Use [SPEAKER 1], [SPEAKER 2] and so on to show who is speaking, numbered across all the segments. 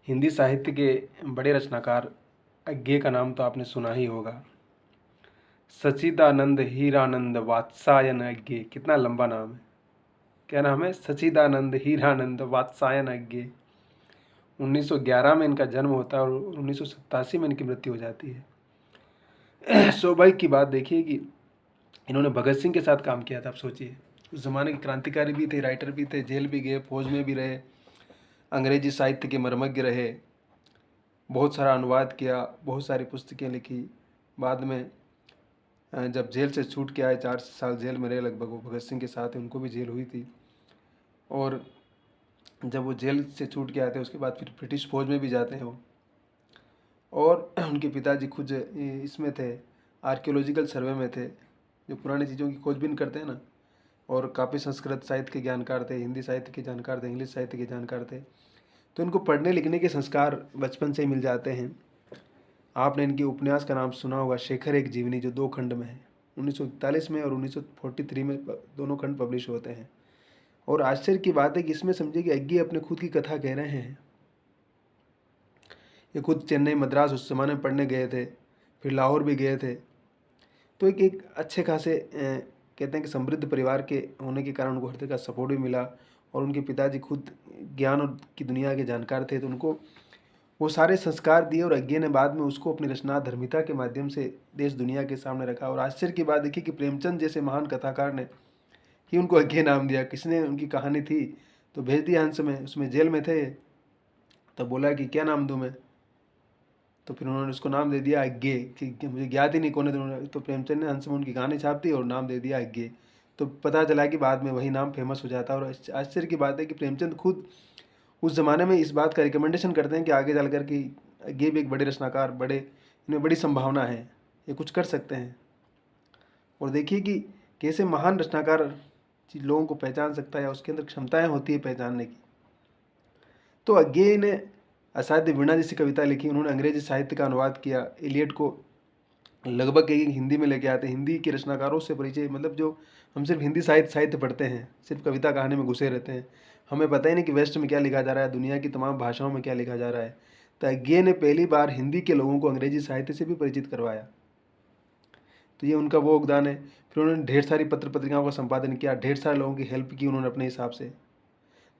[SPEAKER 1] हिंदी साहित्य के बड़े रचनाकार अज्ञे का नाम तो आपने सुना ही होगा। सच्चिदानंद हीरानंद वात्सायन अज्ञे, कितना लंबा नाम है। क्या नाम है? सच्चिदानंद हीरानंद वात्सायन अज्ञे। 1911 में इनका जन्म होता है और 1987 में इनकी मृत्यु हो जाती है। सौभाग्य की बात देखिए कि इन्होंने भगत सिंह के साथ काम किया था। आप सोचिए, उस ज़माने के क्रांतिकारी भी थे, राइटर भी थे, जेल भी गए, फौज में भी रहे, अंग्रेजी साहित्य के मर्मज्ञ रहे, बहुत सारा अनुवाद किया, बहुत सारी पुस्तकें लिखी। बाद में जब जेल से छूट के आए, 4 साल जेल में रहे लगभग, वो भगत सिंह के साथ उनको भी जेल हुई थी। और जब वो जेल से छूट के आते हैं उसके बाद फिर ब्रिटिश फौज में भी जाते हैं वो। और उनके पिताजी खुद इसमें थे, आर्कियोलॉजिकल सर्वे में थे, जो पुरानी चीज़ों की खोजबीन करते हैं ना। और काफ़ी संस्कृत साहित्य के जानकार थे, हिंदी साहित्य के जानकार थे, इंग्लिश साहित्य के जानकार थे। तो इनको पढ़ने लिखने के संस्कार बचपन से ही मिल जाते हैं। आपने इनके उपन्यास का नाम सुना होगा, शेखर एक जीवनी, जो 2 खंड में है। 1941 में और 1943 में दोनों खंड पब्लिश होते हैं। और आश्चर्य की बात है कि इसमें समझिए कि अज्ञे अपने खुद की कथा कह रहे हैं। ये खुद चेन्नई मद्रास उस ज़माने में पढ़ने गए थे, फिर लाहौर भी गए थे। तो एक अच्छे खासे कहते हैं कि समृद्ध परिवार के होने के कारण उनको हर तरह का सपोर्ट भी मिला। और उनके पिताजी खुद ज्ञान और की दुनिया के जानकार थे, तो उनको वो सारे संस्कार दिए। और अज्ञे ने बाद में उसको अपनी रचना धर्मिता के माध्यम से देश दुनिया के सामने रखा। और आश्चर्य की बात देखिए कि प्रेमचंद जैसे महान कथाकार ने ही उनको अज्ञे नाम दिया। किसने उनकी कहानी थी तो भेज दिया हंस में, उसमें जेल में थे, तब बोला कि क्या नाम दूँ मैं, तो फिर उन्होंने उसको नाम दे दिया अज्ञे, कि मुझे ज्ञात ही नहीं कौन है। तो प्रेमचंद ने हंस में उनकी कहानी छाप दी और नाम दे दिया अज्ञे। तो पता चला कि बाद में वही नाम फेमस हो जाता है। और आश्चर्य की बात है कि प्रेमचंद खुद उस ज़माने में इस बात का रिकमेंडेशन करते हैं कि आगे चल कर कि अज्ञे भी एक बड़े रचनाकार, बड़े, इनमें बड़ी संभावना है, ये कुछ कर सकते हैं। और देखिए कि कैसे महान रचनाकार लोगों को पहचान सकता है या उसके अंदर क्षमताएँ होती है पहचानने की। तो अज्ञे ने असाध्य वीणा जैसी कविता लिखी। उन्होंने अंग्रेजी साहित्य का अनुवाद किया, इलियट को लगभग एक हिंदी में लेके आते हैं। हिंदी के रचनाकारों से परिचय, मतलब जो हम सिर्फ हिंदी साहित्य पढ़ते हैं, सिर्फ कविता कहानी में घुसे रहते हैं, हमें पता ही नहीं कि वेस्ट में क्या लिखा जा रहा है, दुनिया की तमाम भाषाओं में क्या लिखा जा रहा है। तो अज्ञे ने पहली बार हिंदी के लोगों को अंग्रेजी साहित्य से भी परिचित करवाया। तो ये उनका वो योगदान है। फिर उन्होंने ढेर सारी पत्र पत्रिकाओं का संपादन किया, ढेर सारे लोगों की हेल्प की उन्होंने अपने हिसाब से।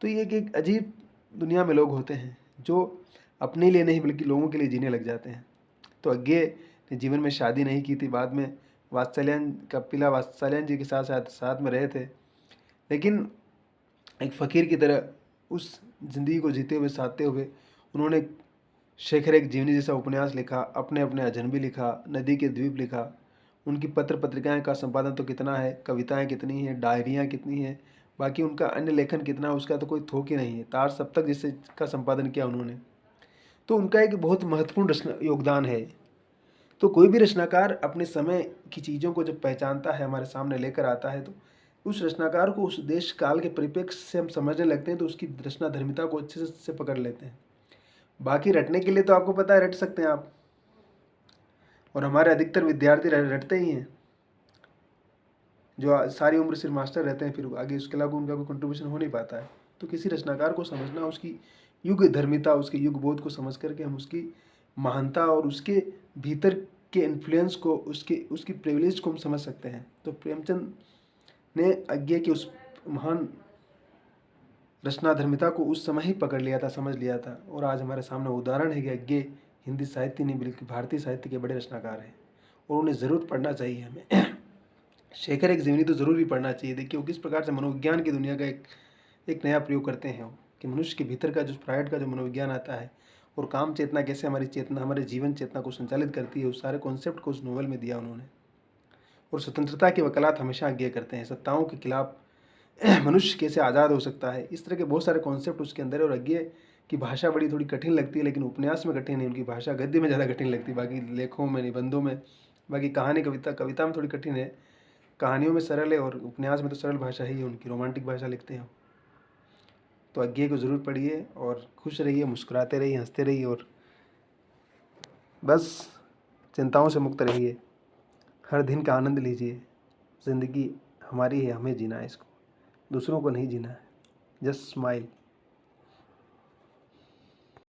[SPEAKER 1] तो ये एक अजीब दुनिया में लोग होते हैं जो अपने लिए नहीं बल्कि लोगों के लिए जीने लग जाते हैं। तो अज्ञे ने जीवन में शादी नहीं की थी, बाद में कपिला वात्सल्यायन जी के साथ में रहे थे, लेकिन एक फ़कीर की तरह उस ज़िंदगी को जीते हुए, साधते हुए उन्होंने शेखर एक जीवनी जैसा उपन्यास लिखा, अपने अपने अजनबी लिखा, नदी के द्वीप लिखा। उनकी पत्र पत्रिकाएँ का संपादन तो कितना है, कविताएँ कितनी हैं, डायरियाँ कितनी हैं, बाकी उनका अन्य लेखन कितना है उसका तो कोई थोक ही नहीं है। तार सप्तक जैसे का संपादन किया उन्होंने। तो उनका एक बहुत महत्वपूर्ण योगदान है। तो कोई भी रचनाकार अपने समय की चीज़ों को जब पहचानता है, हमारे सामने लेकर आता है, तो उस रचनाकार को उस देश काल के परिप्रेक्ष्य से हम समझने लगते हैं, तो उसकी रचना धर्मिता को अच्छे से पकड़ लेते हैं। बाकी रटने के लिए तो आपको पता है, रट सकते हैं आप, और हमारे अधिकतर विद्यार्थी रटते ही हैं, जो सारी उम्र सिर्फ मास्टर रहते हैं, फिर आगे उसके अलावा उनका कोई कंट्रीब्यूशन हो नहीं पाता है। तो किसी रचनाकार को समझना, उसकी युग धर्मिता, उसके युग बोध को समझ करके हम उसकी महानता और उसके भीतर के इन्फ्लुएंस को, उसकी प्रिविलेज को हम समझ सकते हैं। तो प्रेमचंद ने अज्ञे की उस महान रचना धर्मिता को उस समय ही पकड़ लिया था, समझ लिया था। और आज हमारे सामने उदाहरण है कि अज्ञे हिंदी साहित्य नहीं बल्कि भारतीय साहित्य के बड़े रचनाकार हैं, और उन्हें ज़रूर पढ़ना चाहिए हमें। शेखर एक जीवनी तो ज़रूर ही पढ़ना चाहिए। देखिए वो किस प्रकार से मनोविज्ञान की दुनिया का एक नया प्रयोग करते हैं, कि मनुष्य के भीतर का जो प्राइड का जो मनोविज्ञान आता है, और काम चेतना कैसे हमारी चेतना, हमारे जीवन चेतना को संचालित करती है, उस सारे कॉन्सेप्ट को उस नोवेल में दिया उन्होंने। और स्वतंत्रता की वकालत हमेशा आज्ञा करते हैं, सत्ताओं के खिलाफ मनुष्य कैसे आज़ाद हो सकता है, इस तरह के बहुत सारे कॉन्सेप्ट उसके अंदर है। और अज्ञे की भाषा बड़ी थोड़ी कठिन लगती है, लेकिन उपन्यास में कठिन नहीं, उनकी भाषा गद्य में ज़्यादा कठिन लगती है, बाकी लेखों में, निबंधों में, बाकी कहानी कविता में थोड़ी कठिन है, कहानियों में सरल है, और उपन्यास में तो सरल भाषा ही है उनकी, रोमांटिक भाषा लिखते हैं। तो अज्ञे को ज़रूर पढ़िए और खुश रहिए, मुस्कुराते रहिए, हंसते रहिए, और बस चिंताओं से मुक्त रहिए। हर दिन का आनंद लीजिए। ज़िंदगी हमारी है, हमें जीना है इसको, दूसरों को नहीं जीना है। Just smile.